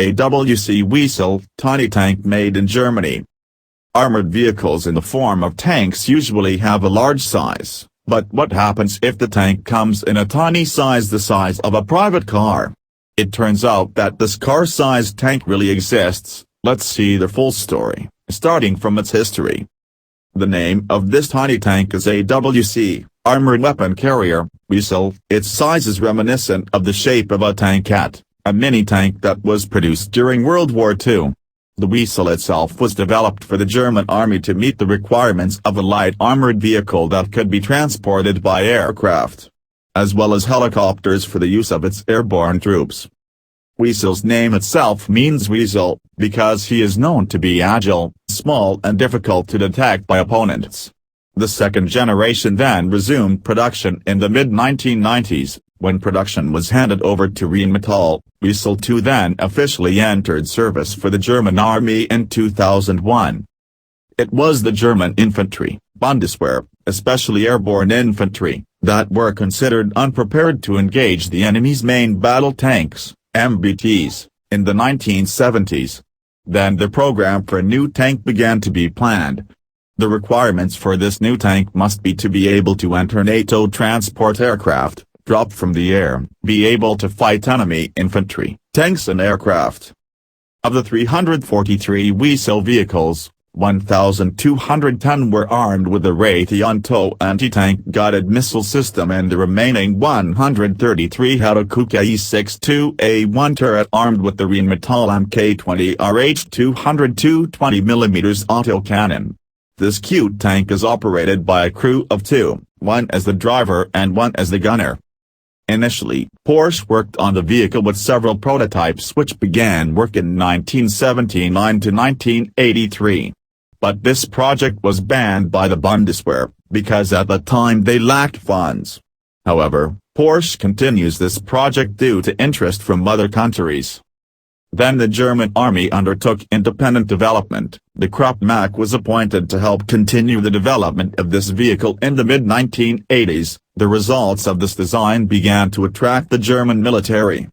AWC Weasel, tiny tank made in Germany. Armored vehicles in the form of tanks usually have a large size, but what happens if the tank comes in a tiny size, the size of a private car? It turns out that this car-sized tank really exists. Let's see the full story, starting from its history. The name of this tiny tank is AWC, Armored Weapon Carrier, Weasel. Its size is reminiscent of the shape of a tankette, a mini-tank that was produced during World War II. The Weasel itself was developed for the German army to meet the requirements of a light armored vehicle that could be transported by aircraft, as well as helicopters for the use of its airborne troops. Weasel's name itself means weasel, because he is known to be agile, small and difficult to detect by opponents. The second generation then resumed production in the mid-1990s, when production was handed over to Rheinmetall. Wiesel 2 then officially entered service for the German army in 2001. It was the German infantry, Bundeswehr, especially airborne infantry, that were considered unprepared to engage the enemy's main battle tanks, MBTs, in the 1970s. Then the program for a new tank began to be planned. The requirements for this new tank must be to be able to enter NATO transport aircraft, drop from the air, be able to fight enemy infantry, tanks and aircraft. Of the 343 Weasel vehicles, 1,210 were armed with the Raytheon TOW anti-tank guided missile system, and the remaining 133 had a Kuka E-62A1 turret armed with the Rheinmetall Mk20 RH200 220mm autocannon. This cute tank is operated by a crew of 2, one as the driver and one as the gunner. Initially, Porsche worked on the vehicle with several prototypes which began work in 1979 to 1983. But this project was banned by the Bundeswehr, because at the time they lacked funds. However, Porsche continues this project due to interest from other countries. Then the German army undertook independent development. The Krupmack was appointed to help continue the development of this vehicle in the mid-1980s. The results of this design began to attract the German military.